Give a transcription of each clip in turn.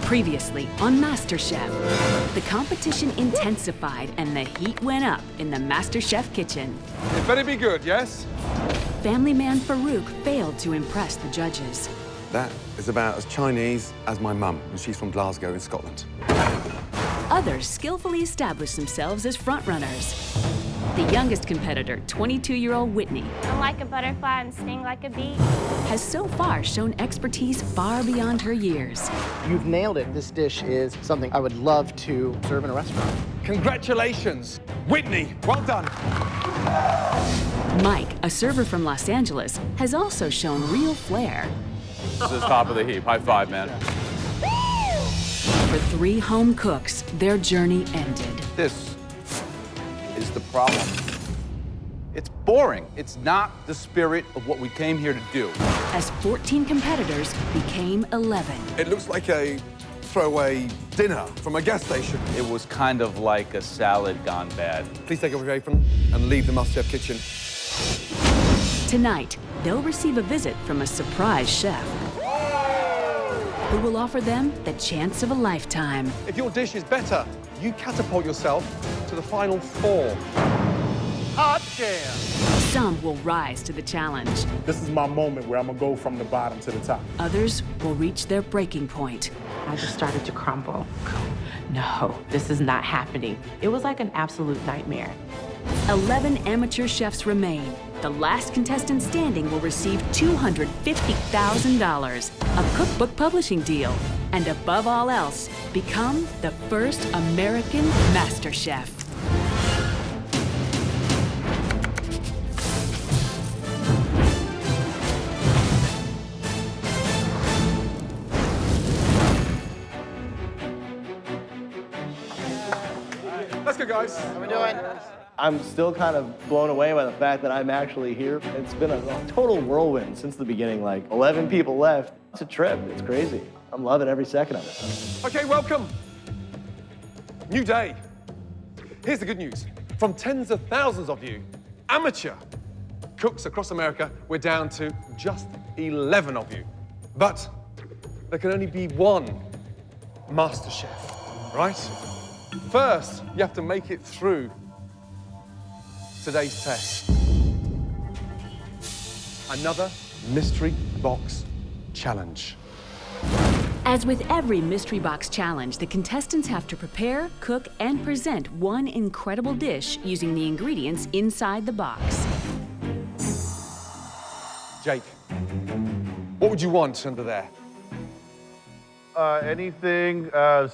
Previously on MasterChef, the competition intensified and the heat went up in the MasterChef kitchen. It better be good, yes? Family man Farouk failed to impress the judges. That is about as Chinese as my mum, and she's from Glasgow in Scotland. Others skillfully established themselves as frontrunners. The youngest competitor, 22-year-old Whitney, I'm like a butterfly and sting like a bee, has so far shown expertise far beyond her years. You've nailed it. This dish is something I would love to serve in a restaurant. Congratulations, Whitney. Well done. Mike, a server from Los Angeles, has also shown real flair. This is top of the heap. High five, man. For 3 home cooks, their journey ended. This is the problem. It's boring. It's not the spirit of what we came here to do. As 14 competitors became 11. It looks like a throwaway dinner from a gas station. It was kind of like a salad gone bad. Please take off your apron and leave the MasterChef kitchen. Tonight, they'll receive a visit from a surprise chef who will offer them the chance of a lifetime. If your dish is better, you catapult yourself to the final 4. Hot damn! Some will rise to the challenge. This is my moment where I'm gonna go from the bottom to the top. Others will reach their breaking point. I just started to crumble. No, this is not happening. It was like an absolute nightmare. 11 amateur chefs remain. The last contestant standing will receive $250,000, a cookbook publishing deal, and above all else, become the first American MasterChef. Let's go, guys. How we doing? I'm still kind of blown away by the fact that I'm actually here. It's been a total whirlwind since the beginning. Like 11 people left. It's a trip. It's crazy. I'm loving every second of it. Okay, welcome. New day. Here's the good news. From tens of thousands of you, amateur cooks across America, we're down to just 11 of you. But there can only be one MasterChef, right? First, you have to make it through today's test. Another mystery box challenge. As with every mystery box challenge, the contestants have to prepare, cook, and present one incredible dish using the ingredients inside the box. Jake, what would you want under there? Anything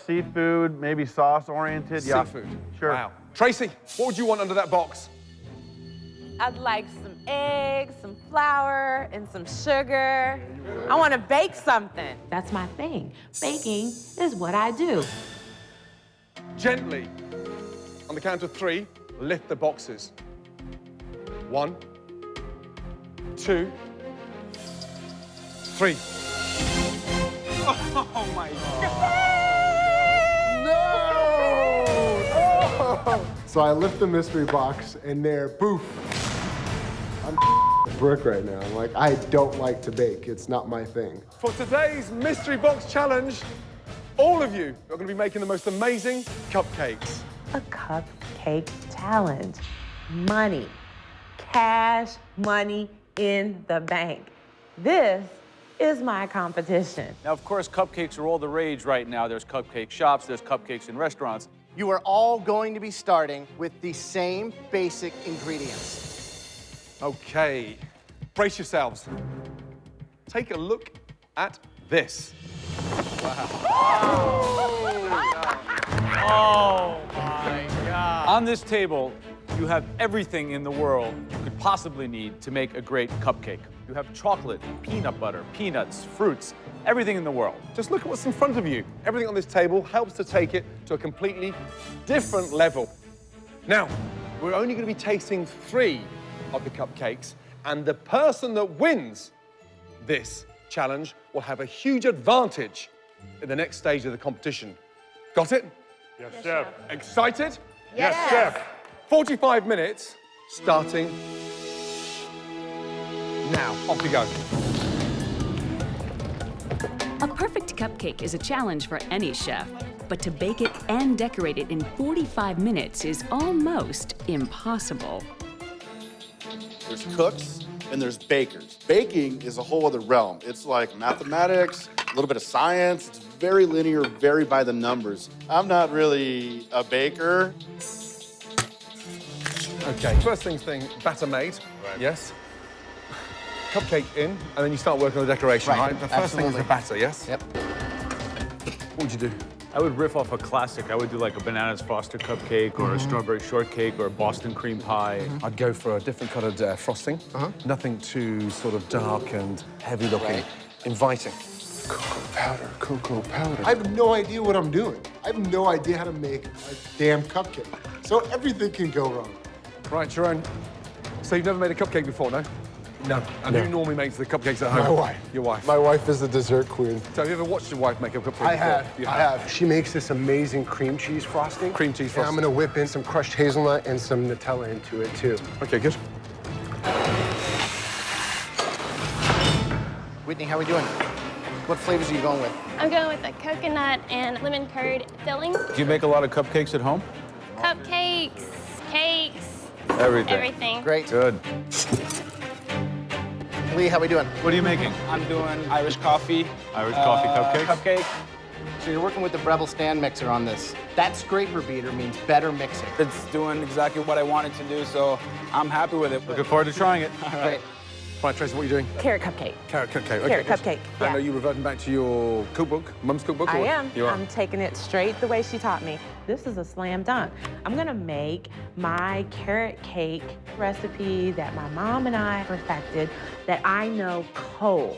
seafood, maybe sauce-oriented. Seafood. Sure. Wow. Tracy, what would you want under that box? I'd like some eggs, some flour, and some sugar. I want to bake something. That's my thing. Baking is what I do. Gently, on the count of 3, lift the boxes. 1, 2, 3. Oh my God. No! So I lift the mystery box and there, poof. I'm brick right now. I'm like, I don't like to bake. It's not my thing. For today's mystery box challenge, all of you are going to be making the most amazing cupcakes. A cupcake challenge. Money. Cash money in the bank. This is my competition. Now, of course, cupcakes are all the rage right now. There's cupcake shops, there's cupcakes in restaurants. You are all going to be starting with the same basic ingredients. Okay, brace yourselves. Take a look at this. Oh my God. On this table, you have everything in the world you could possibly need to make a great cupcake. You have chocolate, peanut butter, peanuts, fruits, everything in the world. Just look at what's in front of you. Everything on this table helps to take it to a completely different level. Now, we're only going to be tasting 3 of the cupcakes, and the person that wins this challenge will have a huge advantage in the next stage of the competition. Got it? Yes, chef. Excited? Yes, chef. 45 minutes, starting now. Off you go. A perfect cupcake is a challenge for any chef, but to bake it and decorate it in 45 minutes is almost impossible. There's cooks and there's bakers. Baking is a whole other realm. It's like mathematics, a little bit of science. It's very linear, very by the numbers. I'm not really a baker. Okay, first thing, batter made. Right. Yes. Cupcake in, and then you start working on the decoration, right? The first thing is the batter, yes? Yep. What would you do? I would riff off a classic. I would do like a bananas frosted cupcake or a strawberry shortcake or a Boston cream pie. I'd go for a different coloured frosting. Nothing too sort of dark and heavy looking. Inviting. Cocoa powder, cocoa powder. I have no idea what I'm doing. I have no idea how to make a damn cupcake. So everything can go wrong. Right, Chiron. So you've never made a cupcake before, no? No. And who normally makes the cupcakes at home? My wife. Your wife. My wife is the dessert queen. So have you ever watched your wife make a cupcake I before? have. You I have. She makes this amazing cream cheese frosting. Cream cheese frosting. And I'm gonna whip in some crushed hazelnut and some Nutella into it too. Okay, good. Whitney, how are we doing? What flavors are you going with? I'm going with a coconut and lemon curd filling. Do you make a lot of cupcakes at home? Cupcakes, cakes, Everything. everything. Great. Good. Lee, how are we doing? What are you making? I'm doing Irish coffee. Irish coffee cupcakes? Cupcake. So you're working with the Breville stand mixer on this. That scraper beater means better mixing. It's doing exactly what I wanted to do, so I'm happy with it. Looking forward to trying it. All right. Right, Tracy, what are you doing? Carrot cupcake. Carrot cupcake. Okay, Carrot good. cupcake, And yeah. are you reverting back to your cookbook, Mum's cookbook? I or- am. You are? I'm taking it straight the way she taught me. This is a slam dunk. I'm gonna make my carrot cake recipe that my mom and I perfected that I know cold.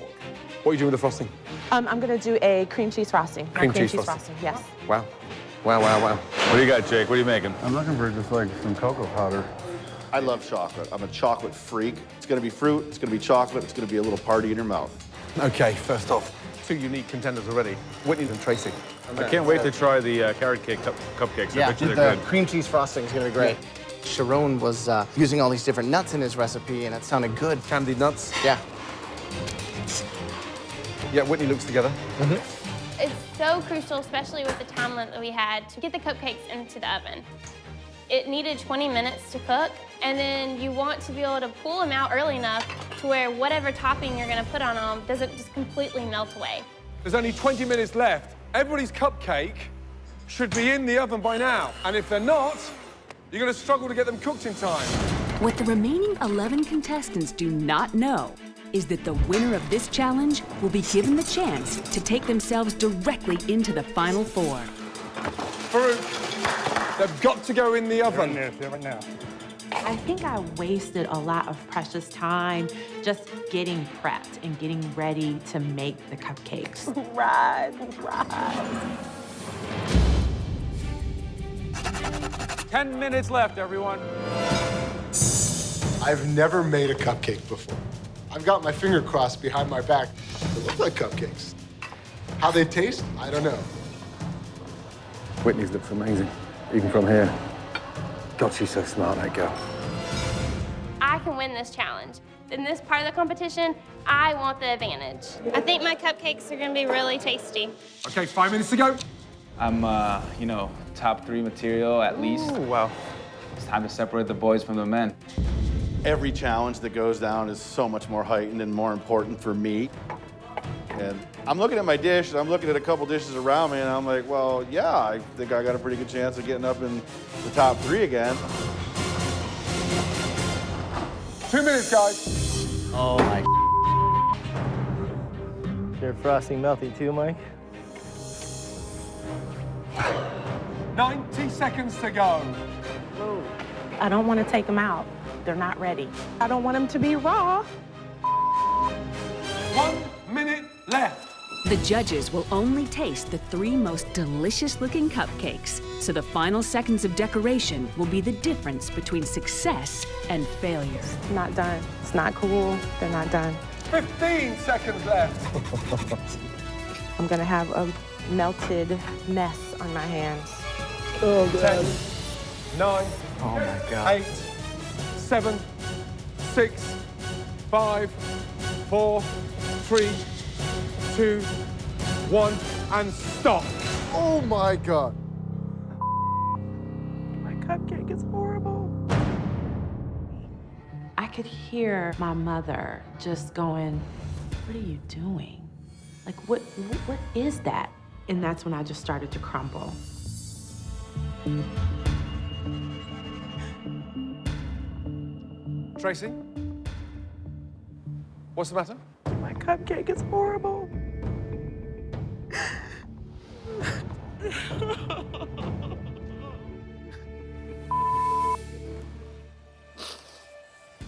What are you doing with the frosting? I'm gonna do a cream cheese frosting. My Cream cheese frosting. yes. Wow. Wow, wow, wow. What do you got, Jake? What are you making? I'm looking for just like some cocoa powder. I love chocolate. I'm a chocolate freak. It's gonna be fruit, it's gonna be chocolate, it's gonna be a little party in your mouth. Okay, first off, two unique contenders already, Whitney and Tracy. I can't wait to try the carrot cake cupcakes. I bet you the they're good. cream cheese frosting is gonna be great. Chiron was using all these different nuts in his recipe, and it sounded good. Candied nuts. Yeah. Yeah, Whitney looks together. It's so crucial, especially with the time limit that we had, to get the cupcakes into the oven. It needed 20 minutes to cook, and then you want to be able to pull them out early enough to where whatever topping you're gonna put on them doesn't just completely melt away. There's only 20 minutes left. Everybody's cupcake should be in the oven by now. And if they're not, you're gonna struggle to get them cooked in time. What the remaining 11 contestants do not know is that the winner of this challenge will be given the chance to take themselves directly into the final four. Farouk, they've got to go in the oven. Right now. I think I wasted a lot of precious time just getting prepped and getting ready to make the cupcakes. Rise. 10 minutes left, everyone. I've never made a cupcake before. I've got my finger crossed behind my back. They look like cupcakes. How they taste, I don't know. Whitney's looks amazing, even from here. God, she's so smart, that girl. I can win this challenge. In this part of the competition, I want the advantage. I think my cupcakes are gonna be really tasty. Okay, 5 minutes to go. I'm, top 3 material at least. Ooh, wow. It's time to separate the boys from the men. Every challenge that goes down is so much more heightened and more important for me. And I'm looking at my dish, and I'm looking at a couple dishes around me, and I'm like, well, yeah, I think I got a pretty good chance of getting up in the top 3 again. 2 minutes, guys. Oh my. Your frosting melting too, Mike? 90 seconds to go. I don't want to take them out. They're not ready. I don't want them to be raw. 1 minute left. The judges will only taste the 3 most delicious-looking cupcakes, so the final seconds of decoration will be the difference between success and failure. It's not done. It's not cool. They're not done. 15 seconds left. I'm gonna have a melted mess on my hands. Oh, 10, 9, Oh my God. 8, 7, 6, 5, 4, 3, 2, 1, and stop. Oh my God. My cupcake is horrible. I could hear my mother just going, "What are you doing? Like, what is that?" And that's when I just started to crumble. Tracy? What's the matter? My cupcake is horrible.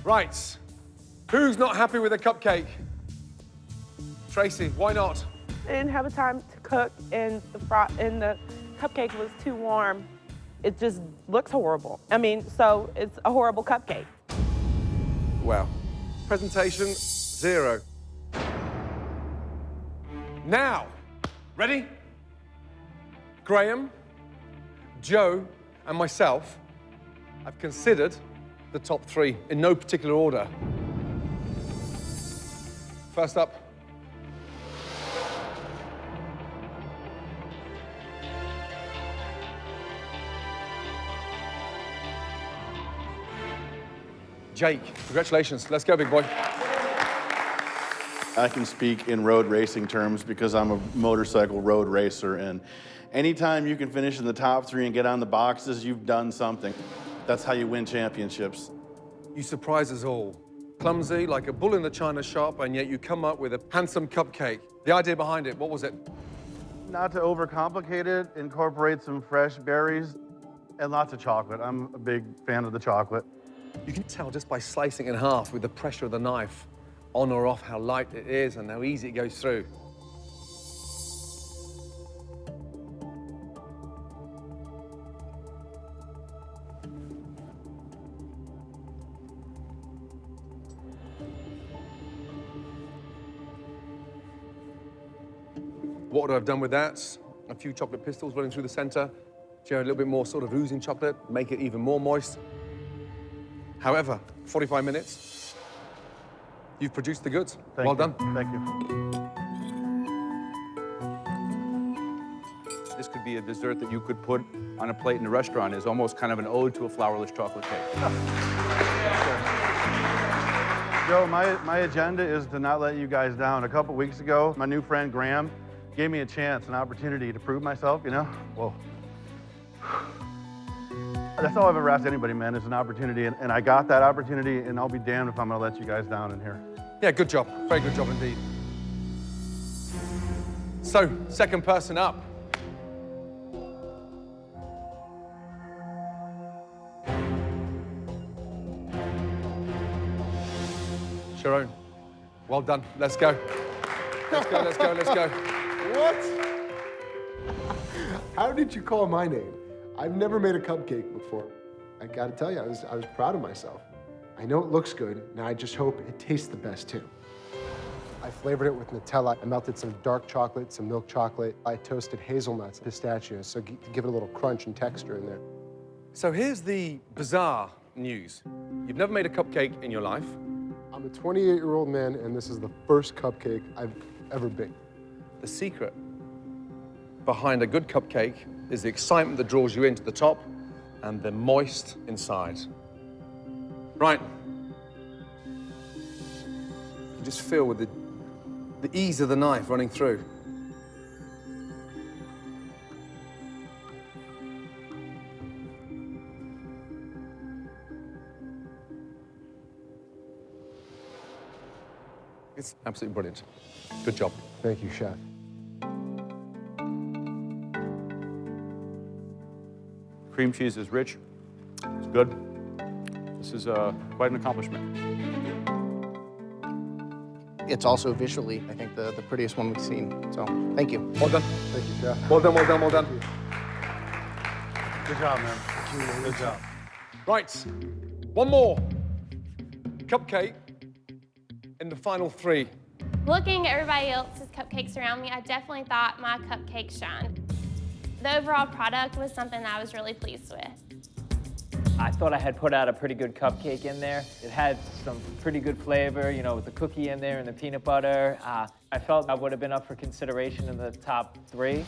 Right. Who's not happy with a cupcake? Tracy, why not? I didn't have a time to cook, and the cupcake was too warm. It just looks horrible. I mean, so it's a horrible cupcake. Wow. Presentation 0. Now, ready? Graham, Joe, and myself have considered the top 3 in no particular order. First up, Jake. Congratulations. Let's go, big boy. I can speak in road racing terms because I'm a motorcycle road racer, and anytime you can finish in the top 3 and get on the boxes, you've done something. That's how you win championships. You surprise us all. Clumsy, like a bull in the china shop, and yet you come up with a handsome cupcake. The idea behind it, what was it? Not to overcomplicate it, incorporate some fresh berries and lots of chocolate. I'm a big fan of the chocolate. You can tell just by slicing it in half with the pressure of the knife on or off how light it is and how easy it goes through. What would I have done with that? A few chocolate pistils running through the center. Share a little bit more sort of oozing chocolate, make it even more moist. However, 45 minutes, you've produced the goods. Well done. Thank you. This could be a dessert that you could put on a plate in a restaurant. It's almost kind of an ode to a flourless chocolate cake. Joe, my agenda is to not let you guys down. A couple weeks ago, my new friend Graham gave me a chance, an opportunity to prove myself, you know? Whoa. That's all I've ever asked anybody, man, is an opportunity, and I got that opportunity, and I'll be damned if I'm gonna let you guys down in here. Yeah, good job. Very good job indeed. So, second person up. Chiron, well done. Let's go. Let's go, let's go, let's go. What? How did you call my name? I've never made a cupcake before. I gotta tell you, I was proud of myself. I know it looks good, and I just hope it tastes the best too. I flavored it with Nutella. I melted some dark chocolate, some milk chocolate. I toasted hazelnuts, pistachios, so to give it a little crunch and texture in there. So here's the bizarre news. You've never made a cupcake in your life. I'm a 28-year-old man, and this is the first cupcake I've ever baked. The secret behind a good cupcake is the excitement that draws you into the top and the moist inside. Right. You just feel with the ease of the knife running through. It's absolutely brilliant. Good job. Thank you, Chef. Cream cheese is rich. It's good. This is quite an accomplishment. It's also visually, I think, the prettiest one we've seen. So, thank you. Well done. Thank you, Chef. Well done, well done, well done. Good job, man. Good job. Right, one more. Cupcake in the final 3. Looking at everybody else's cupcakes around me, I definitely thought my cupcake shined. The overall product was something that I was really pleased with. I thought I had put out a pretty good cupcake in there. It had some pretty good flavor, you know, with the cookie in there and the peanut butter. I felt I would have been up for consideration in the top 3.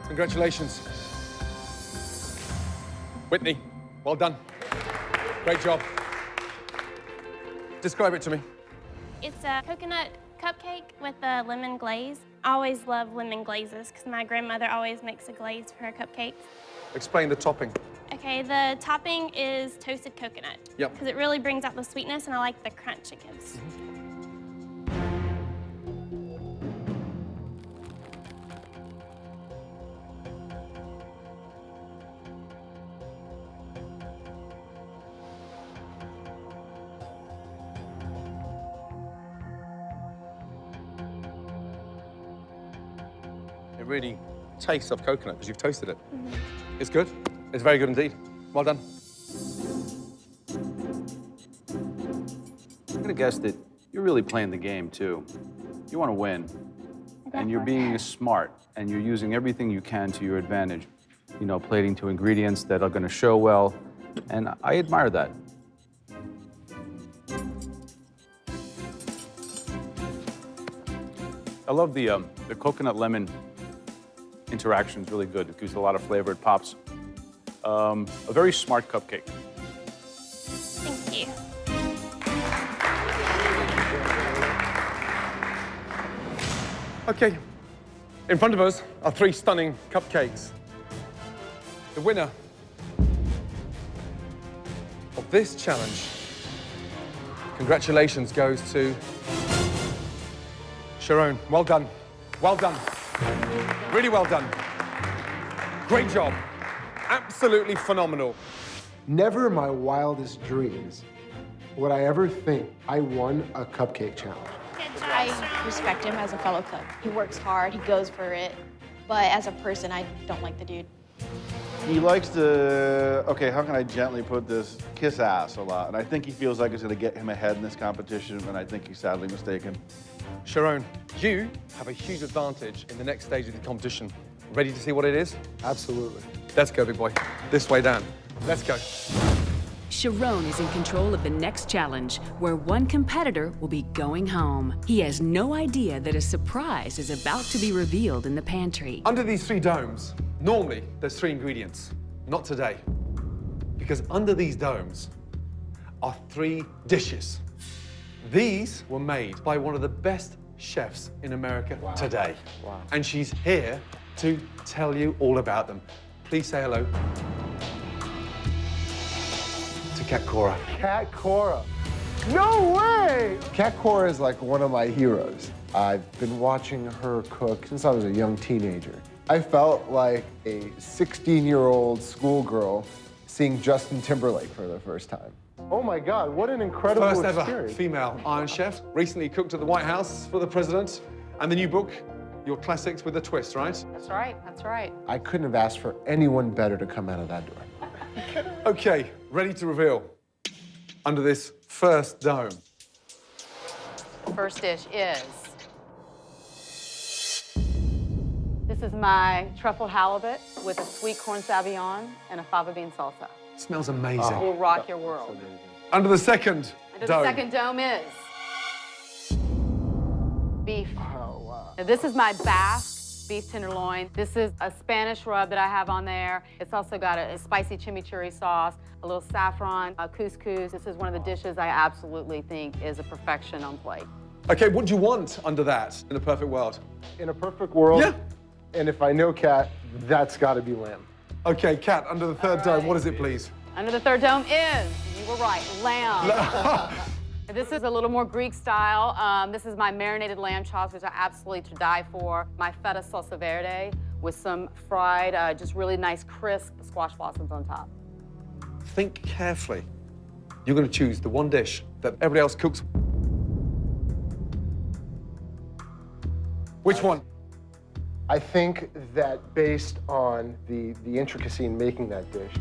Congratulations. Whitney, well done. Great job. Describe it to me. It's a coconut cupcake with a lemon glaze. I always love lemon glazes because my grandmother always makes a glaze for her cupcakes. Explain the topping. Okay, the topping is toasted coconut. Yep. Because it really brings out the sweetness and I like the crunch it gives. It really tastes of coconut because you've toasted it. It's good. It's very good indeed. Well done. I'm gonna guess that you're really playing the game too. You want to win, and you're being smart, and you're using everything you can to your advantage. You know, plating to ingredients that are going to show well, and I admire that. I love the coconut lemon interaction is really good. It gives a lot of flavor. It pops. A very smart cupcake. Thank you. Okay, in front of us are 3 stunning cupcakes. The winner of this challenge, congratulations, goes to Chiron. Well done. Well done. Really well done. Great job. Absolutely phenomenal. Never in my wildest dreams would I ever think I won a cupcake challenge. I respect him as a fellow cook. He works hard, he goes for it, but as a person, I don't like the dude. He likes to, okay, how can I gently put this, kiss ass a lot. And I think he feels like it's gonna get him ahead in this competition, and I think he's sadly mistaken. Chiron, you have a huge advantage in the next stage of the competition. Ready to see what it is? Absolutely. Let's go, big boy. This way down. Let's go. Chiron is in control of the next challenge, where one competitor will be going home. He has no idea that a surprise is about to be revealed in the pantry. Under these 3 domes, normally there's 3 ingredients. Not today. Because under these domes are 3 dishes. These were made by one of the best chefs in America today. Wow. And she's here to tell you all about them. Please say hello to Cat Cora. Cat Cora. No way! Cat Cora is like one of my heroes. I've been watching her cook since I was a young teenager. I felt like a 16-year-old schoolgirl seeing Justin Timberlake for the first time. Oh my God, what an incredible First ever experience. female Iron Chef. Recently cooked at the White House for the president. And the new book, Your Classics with a Twist, right? That's right, that's right. I couldn't have asked for anyone better to come out of that door. Okay, ready to reveal. Under this first dome. First dish is... This is my truffle halibut with a sweet corn sauvignon and a fava bean salsa. Smells amazing. Will rock your world. Under the second Under dome. the second dome is beef. Oh, wow. Now, this is my Basque beef tenderloin. This is a Spanish rub that I have on there. It's also got a spicy chimichurri sauce, a little saffron, a couscous. This is one of the dishes I absolutely think is a perfection on plate. Okay, what do you want under that in a perfect world? In a perfect world, yeah. And if I know Cat, that's gotta be lamb. Okay, Kat, under the third dome, what is it, please? Under the third dome is, you were right, lamb. This is a little more Greek style. This is my marinated lamb chops, which are absolutely to die for. My feta salsa verde with some fried, just really nice crisp squash blossoms on top. Think carefully. You're going to choose the one dish that everybody else cooks. Which one? I think that based on the intricacy in making that dish,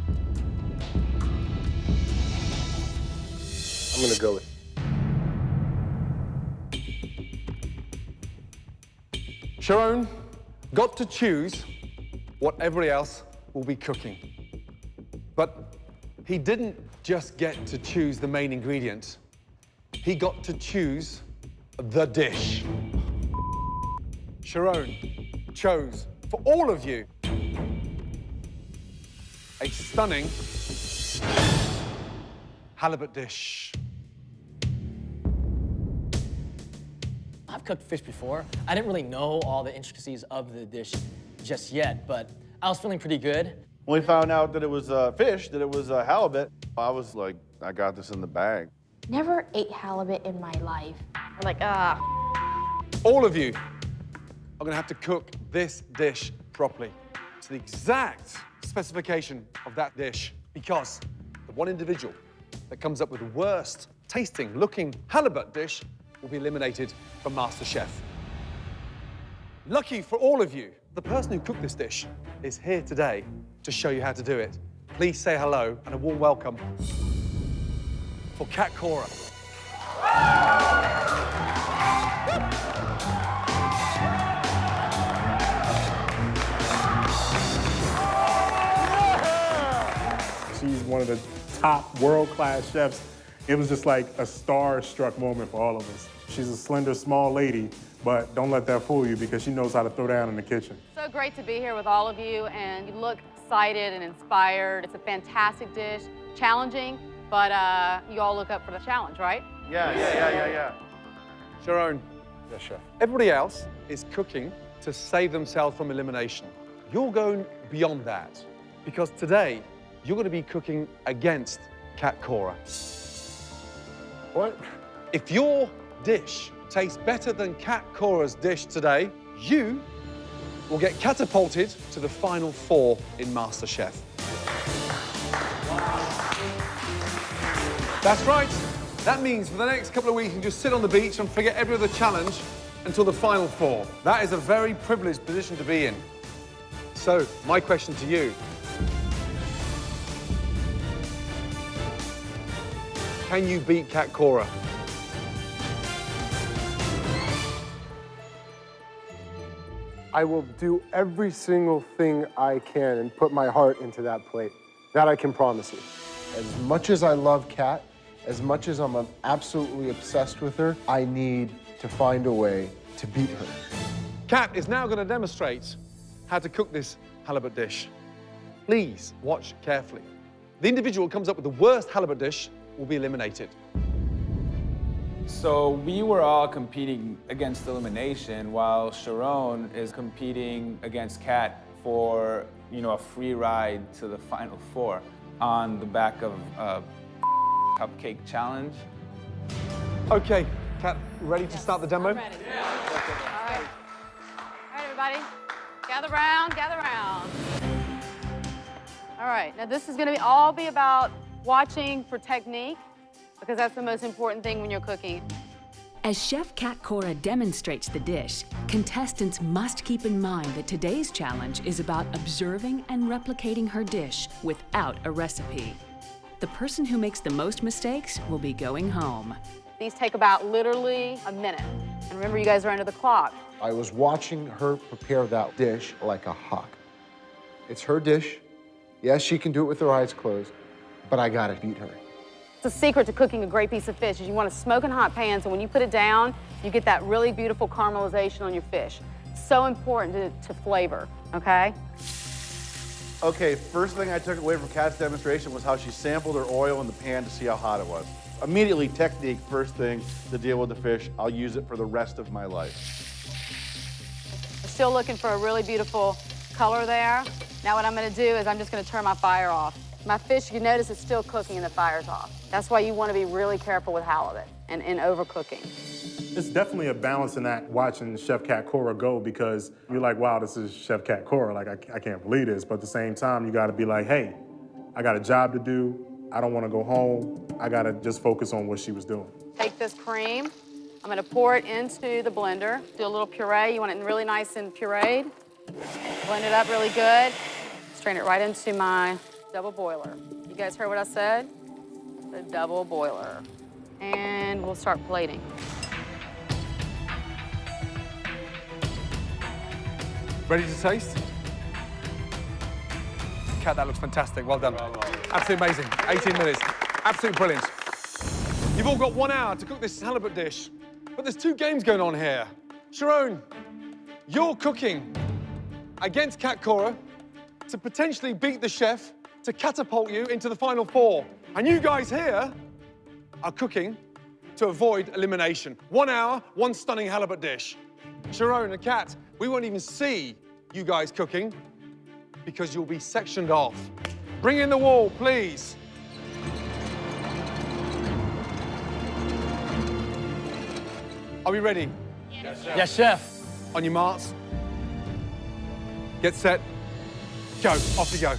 I'm gonna go with Chiron, got to choose what everybody else will be cooking. But he didn't just get to choose the main ingredient. He got to choose the dish. Chiron chose for all of you a stunning halibut dish. I've cooked fish before. I didn't really know all the intricacies of the dish just yet, but I was feeling pretty good. When we found out that it was fish, that it was halibut, I was like, I got this in the bag. Never ate halibut in my life. I'm like, All of you are gonna have to cook this dish properly to the exact specification of that dish, because the one individual that comes up with the worst tasting, looking halibut dish will be eliminated from MasterChef. Lucky for all of you, the person who cooked this dish is here today to show you how to do it. Please say hello and a warm welcome for Cat Cora. She's one of the top world-class chefs. It was just like a star-struck moment for all of us. She's a slender, small lady, but don't let that fool you because she knows how to throw down in the kitchen. So great to be here with all of you, and you look excited and inspired. It's a fantastic dish, challenging, but you all look up for the challenge, right? Yeah. Chiron. Yes, chef. Everybody else is cooking to save themselves from elimination. You're going beyond that, because today you're going to be cooking against Cat Cora. What? If your dish tastes better than Cat Cora's dish today, you will get catapulted to the final 4 in MasterChef. That's right. That means for the next couple of weeks, you can just sit on the beach and forget every other challenge until the final 4. That is a very privileged position to be in. So, my question to you. Can you beat Cat Cora? I will do every single thing I can and put my heart into that plate. That I can promise you. As much as I love Kat, as much as I'm absolutely obsessed with her, I need to find a way to beat her. Kat is now going to demonstrate how to cook this halibut dish. Please watch carefully. The individual who comes up with the worst halibut dish will be eliminated. So we were all competing against elimination while Chiron is competing against Kat for, a free ride to the final 4 on the back of a cupcake challenge. Okay, Kat, ready to start the demo? I'm ready. Yeah. All right, everybody, gather round, gather round. All right, now this is gonna all be about watching for technique, because that's the most important thing when you're cooking. As Chef Cat Cora demonstrates the dish, contestants must keep in mind that today's challenge is about observing and replicating her dish without a recipe. The person who makes the most mistakes will be going home. These take about literally a minute. And remember, you guys are under the clock. I was watching her prepare that dish like a hawk. It's her dish. Yes, she can do it with her eyes closed, but I gotta beat her. The secret to cooking a great piece of fish is you want to smoke in hot pans, and when you put it down, you get that really beautiful caramelization on your fish. So important to flavor, okay? Okay, first thing I took away from Kat's demonstration was how she sampled her oil in the pan to see how hot it was. Immediately, technique, first thing to deal with the fish. I'll use it for the rest of my life. We're still looking for a really beautiful color there. Now what I'm gonna do is I'm just gonna turn my fire off. My fish, you notice it's still cooking and the fire's off. That's why you want to be really careful with halibut and overcooking. It's definitely a balancing act watching Chef Cat Cora go, because you're like, wow, this is Chef Cat Cora. Like, I can't believe this. But at the same time, you got to be like, hey, I got a job to do. I don't want to go home. I got to just focus on what she was doing. Take this cream. I'm going to pour it into the blender. Do a little puree. You want it really nice and pureed. Blend it up really good. Strain it right into my double boiler. You guys heard what I said? The double boiler. And we'll start plating. Ready to taste? Kat, that looks fantastic. Well done. Absolutely amazing. 18 minutes. Absolutely brilliant. You've all got 1 hour to cook this halibut dish. But there's 2 games going on here. Chiron, you're cooking against Cora to potentially beat the chef to catapult you into the final 4. And you guys here are cooking to avoid elimination. 1 hour, 1 stunning halibut dish. Chiron and Kat, we won't even see you guys cooking because you'll be sectioned off. Bring in the wall, please. Are we ready? Yes, Chef. Yes, Chef. On your marks. Get set. Go. Off you go.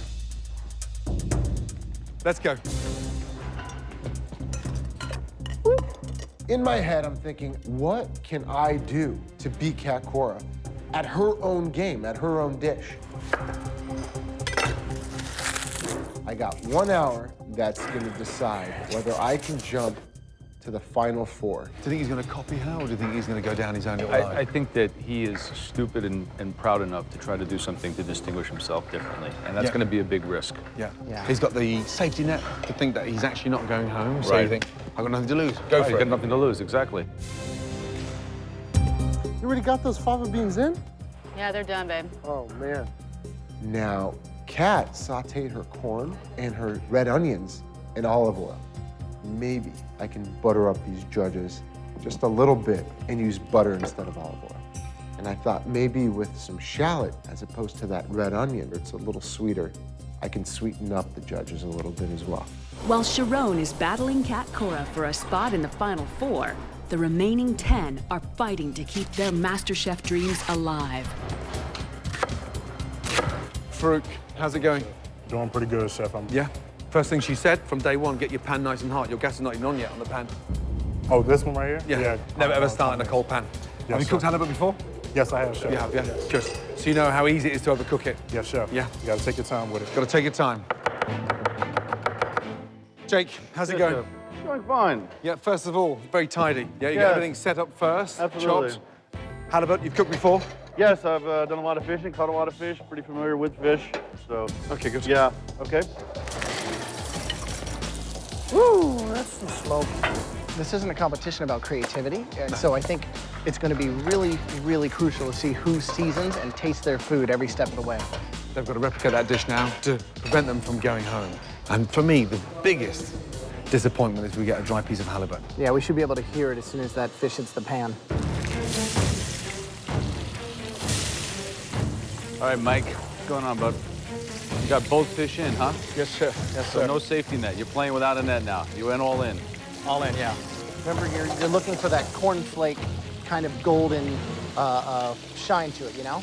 Let's go. In my head, I'm thinking, what can I do to beat Cora at her own game, at her own dish? I got 1 hour that's gonna decide whether I can jump to the final 4. Do you think he's going to copy her, or do you think he's going to go down his own little line? I think that he is stupid and proud enough to try to do something to distinguish himself differently, and that's going to be a big risk. Yeah. He's got the safety net to think that he's actually not going home, so you think, I've got nothing to lose. Go for it. You've got nothing to lose, exactly. You already got those fava beans in? Yeah, they're done, babe. Oh, man. Now, Kat sauteed her corn and her red onions in olive oil. Maybe I can butter up these judges just a little bit and use butter instead of olive oil. And I thought maybe with some shallot, as opposed to that red onion, it's a little sweeter, I can sweeten up the judges a little bit as well. While Chiron is battling Cora for a spot in the final 4, the remaining 10 are fighting to keep their MasterChef dreams alive. Farouk, how's it going? Doing pretty good, Chef. Yeah? First thing she said from day 1, get your pan nice and hot. Your gas is not even on yet on the pan. Oh, this one right here? Yeah. Never ever start in a cold pan. Have you cooked halibut before? Yes, I have, Chef. You have, yeah? Good. So you know how easy it is to overcook it? Yes, Chef. Yeah. You gotta take your time with it. Gotta take your time. Jake, how's it going? It's going fine. Yeah, first of all, very tidy. Yeah, you got everything set up first, Absolutely. chopped. Halibut, you've cooked before? Yes, I've done a lot of fishing, caught a lot of fish, pretty familiar with fish, so. Okay, good. Yeah, okay. Woo, that's some smoke. This isn't a competition about creativity, and so I think it's going to be really, really crucial to see who seasons and tastes their food every step of the way. They've got to replicate that dish now to prevent them from going home. And for me, the biggest disappointment is we get a dry piece of halibut. Yeah, we should be able to hear it as soon as that fish hits the pan. All right, Mike, what's going on, bud? You got both fish in, huh? Yes, sir. Yes, So no safety net. You're playing without a net now. You went all in. All in, yeah. Remember, you're looking for that cornflake kind of golden shine to it, you know?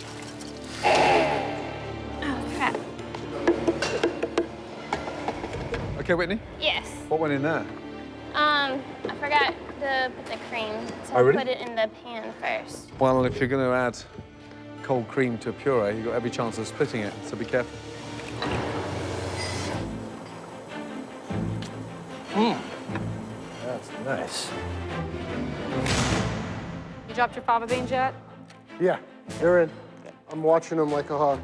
Oh, crap. Okay, Whitney? Yes. What went in there? I forgot to put the cream, so Oh, really? I put it in the pan first. Well, if you're going to add cold cream to a puree, you've got every chance of splitting it, so be careful. That's nice. You dropped your fava beans yet? Yeah, they're in. I'm watching them like a hawk.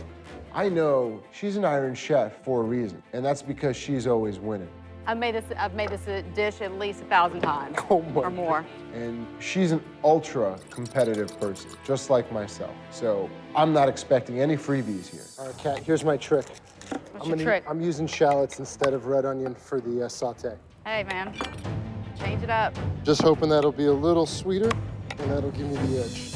I know she's an Iron Chef for a reason, and that's because she's always winning. I've made this a dish at least 1,000 times Oh my or more. And she's an ultra competitive person, just like myself. So I'm not expecting any freebies here. All right, Kat, here's my trick. What's your trick? I'm using shallots instead of red onion for the saute. Hey, man, change it up. Just hoping that'll be a little sweeter, and that'll give me the edge.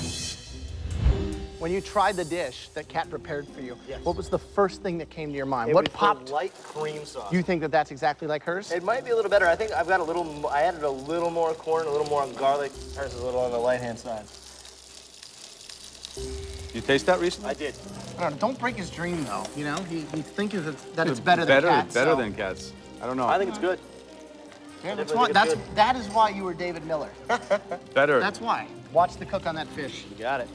When you tried the dish that Kat prepared for you, what was the first thing that came to your mind? It What was the popped? light cream sauce. You think that that's exactly like hers? It might be a little better. I think I've got a little, I added a little more corn, a little more garlic. Hers is a little on the light-hand side. You taste that recently? I did. Don't break his dream, though. You know, he thinks that it's better than Kat's. Better so. than Kat's. I don't know. I think it's good. Yeah, that's definitely why. think it's That is why you were David Miller. Better. That's why. Watch the cook on that fish. You got it.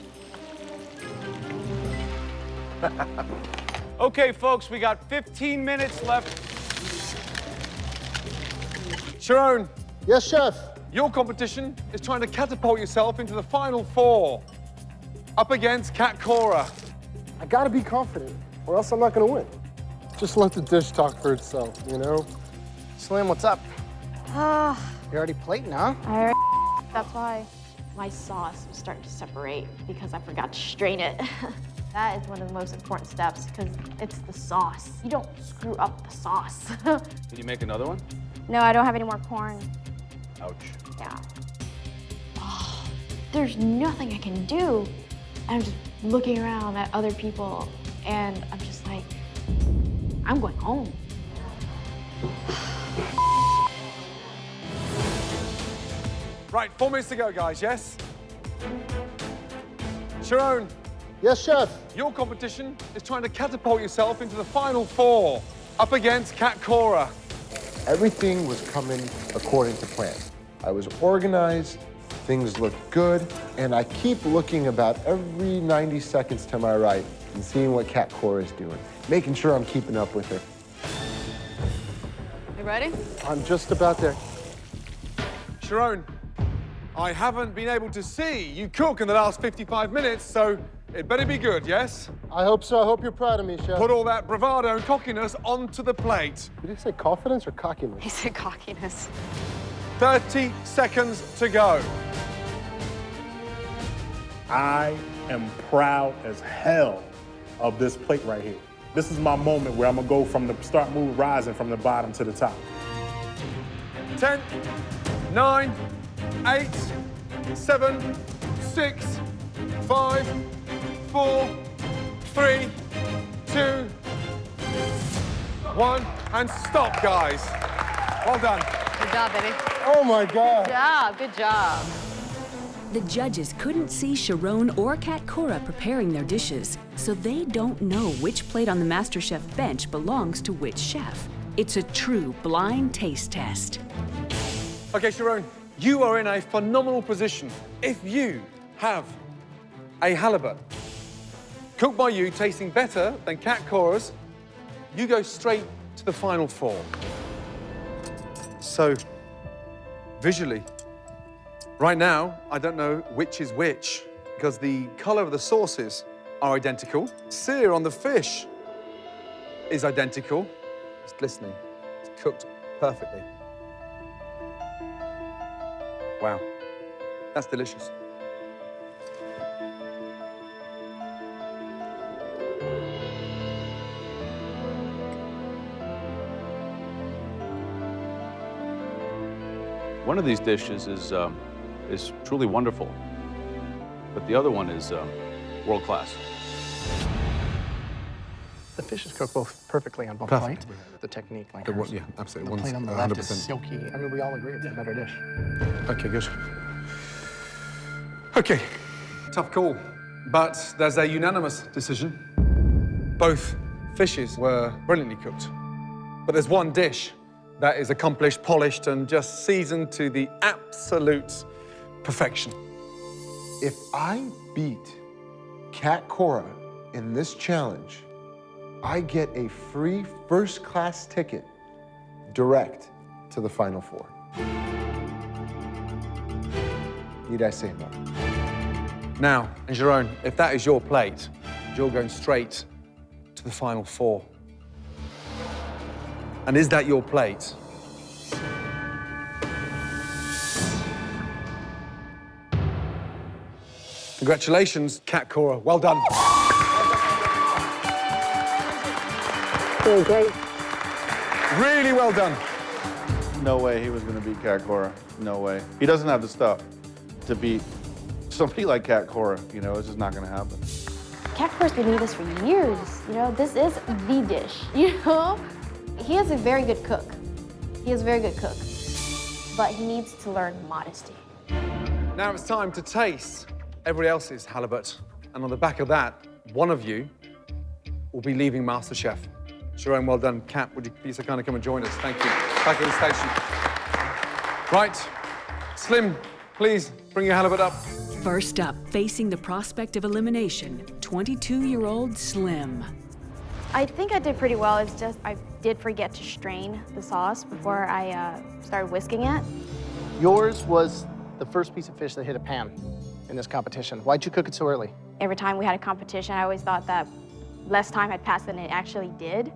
Okay, folks, we got 15 minutes left. Chiron, Yes, Chef. your competition is trying to catapult yourself into the final 4. Up against Cora. I gotta be confident, or else I'm not gonna win. Just let the dish talk for itself, you know? Slim, what's up? You're already plating, huh? That's why my sauce was starting to separate because I forgot to strain it. That is one of the most important steps because it's the sauce. You don't screw up the sauce. Can you make another one? No, I don't have any more corn. Ouch. Yeah. Oh, there's nothing I can do. I'm just looking around at other people and I'm just like, I'm going home. Right, 4 minutes to go, guys, yes? Chiron. Yes, chef. Your competition is trying to catapult yourself into the final 4 up against Cat Cora. Everything was coming according to plan. I was organized, things looked good, and I keep looking about every 90 seconds to my right and seeing what Cat Cora is doing, making sure I'm keeping up with her. You ready? I'm just about there. Chiron, I haven't been able to see you cook in the last 55 minutes, so it better be good, yes? I hope so. I hope you're proud of me, chef. Put all that bravado and cockiness onto the plate. Did he say confidence or cockiness? He said cockiness. 30 seconds to go. I am proud as hell of this plate right here. This is my moment where I'm gonna go from the start move rising from the bottom to the top. 10, 9, 8, 7, 6, 5, 4, 3, 2, 1, and stop, guys. Well done. Good job, baby. Oh my God. Good job, good job. The judges couldn't see Chiron or Cat Cora preparing their dishes, so they don't know which plate on the MasterChef bench belongs to which chef. It's a true blind taste test. Okay, Chiron, you are in a phenomenal position. If you have a halibut cooked by you, tasting better than Cat Cora's, you go straight to the final 4. So, visually, right now, I don't know which is which because the color of the sauces are identical. Sear on the fish is identical. It's glistening. It's cooked perfectly. Wow, that's delicious. One of these dishes is truly wonderful, but the other one is world class. The fish is cooked both perfectly on both plates. The technique, like hers. Yeah, absolutely. The plate on the left is silky. I mean, we all agree it's the better dish. Okay, good. Okay, tough call, but there's a unanimous decision. Both fishes were brilliantly cooked, but there's one dish that is accomplished, polished, and just seasoned to the absolute perfection. If I beat Cat Cora in this challenge, I get a free first-class ticket direct to the Final 4. Need I say more? Now, Chiron, if that is your plate, you're going straight to the Final 4. And is that your plate? Congratulations, Cat Cora. Well done. Doing great. Really well done. No way he was going to beat Cat Cora. No way. He doesn't have the stuff to beat somebody like Cat Cora. You know, it's just not going to happen. Cat Cora's been doing this for years. You know, this is the dish, you know? He is a very good cook. He is a very good cook. But he needs to learn modesty. Now it's time to taste everybody else's halibut. And on the back of that, one of you will be leaving MasterChef. Chiron, well done. Kat, would you be so kind of come and join us? Thank you. Back at the station. Right. Slim, please bring your halibut up. First up, facing the prospect of elimination, 22-year-old Slim. I think I did pretty well. It's just I did forget to strain the sauce before I started whisking it. Yours was the first piece of fish that hit a pan in this competition. Why'd you cook it so early? Every time we had a competition, I always thought that less time had passed than it actually did.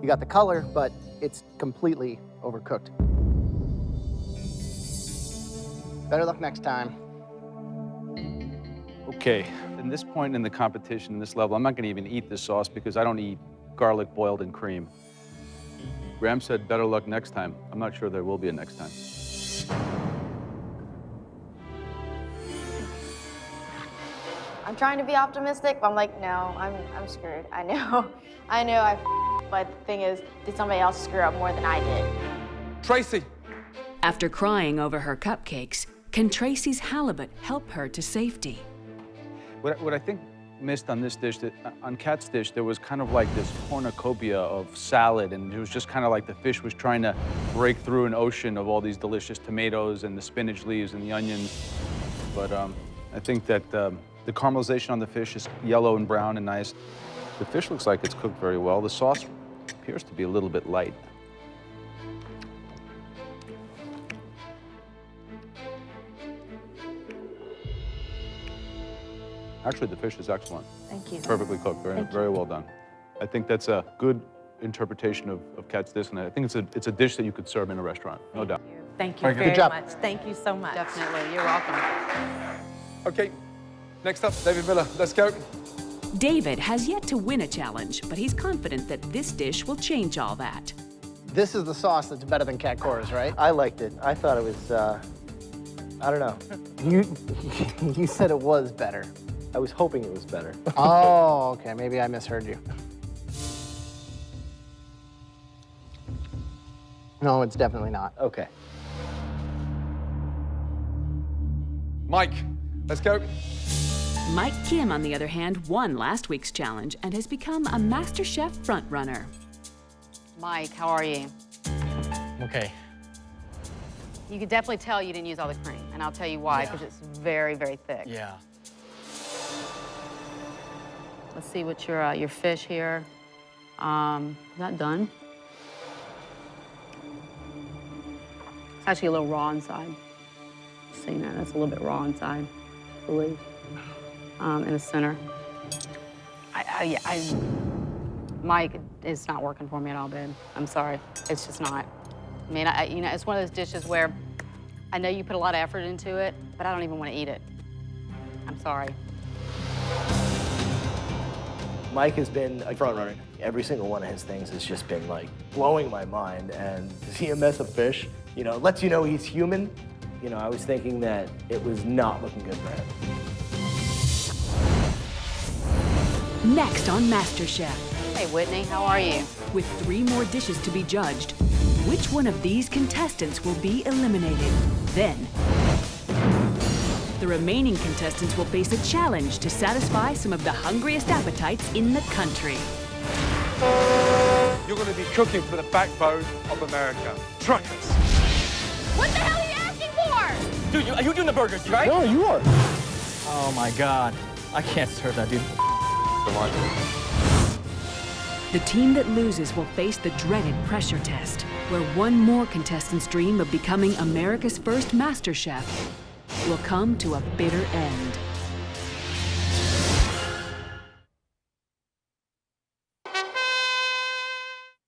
You got the color, but it's completely overcooked. Better luck next time. Okay, in this point in the competition, in this level, I'm not gonna even eat this sauce because I don't eat garlic boiled in cream. Graham said better luck next time. I'm not sure there will be a next time. I'm trying to be optimistic, but I'm like, no, I'm screwed. I know but the thing is, did somebody else screw up more than I did? Tracy. After crying over her cupcakes, can Tracy's halibut help her to safety? What I think missed on this dish, on Kat's dish, there was kind of like this cornucopia of salad, and it was just kind of like the fish was trying to break through an ocean of all these delicious tomatoes and the spinach leaves and the onions. But I think that the caramelization on the fish is yellow and brown and nice. The fish looks like it's cooked very well. The sauce appears to be a little bit light. Actually, the fish is excellent. Thank you. Perfectly cooked, very well done. I think that's a good interpretation of Kat's dish, and I think it's a dish that you could serve in a restaurant, no doubt. Thank you very much. Thank you so much. Definitely, you're welcome. Okay, next up, David Miller. Let's go. David has yet to win a challenge, but he's confident that this dish will change all that. This is the sauce that's better than Cat Cora's, right? I liked it. I thought it was, I don't know. You said it was better. I was hoping it was better. Oh, okay, maybe I misheard you. No, it's definitely not. Okay. Mike, let's go. Mike Kim, on the other hand, won last week's challenge and has become a MasterChef frontrunner. Mike, how are you? Okay. You could definitely tell you didn't use all the cream, and I'll tell you why, because it's very, very thick. Yeah. Let's see what your fish here. Is that done? It's actually a little raw inside. See that? That's a little bit raw inside, I believe. In the center. Mike, it's not working for me at all, babe. I'm sorry. It's just not. I mean, you know, it's one of those dishes where I know you put a lot of effort into it, but I don't even want to eat it. I'm sorry. Mike has been a front runner. Every single one of his things has just been like blowing my mind. And to see him mess a fish, you know, lets you know he's human. You know, I was thinking that it was not looking good for him. Next on MasterChef. Hey, Whitney, how are you? With 3 more dishes to be judged, which one of these contestants will be eliminated? Then, the remaining contestants will face a challenge to satisfy some of the hungriest appetites in the country. You're going to be cooking for the backbone of America. Truckers. What the hell are you asking for? Dude, are you doing the burgers, right? No, you are. Oh my God. I can't serve that, dude. The team that loses will face the dreaded pressure test, where one more contestant's dream of becoming America's first MasterChef will come to a bitter end.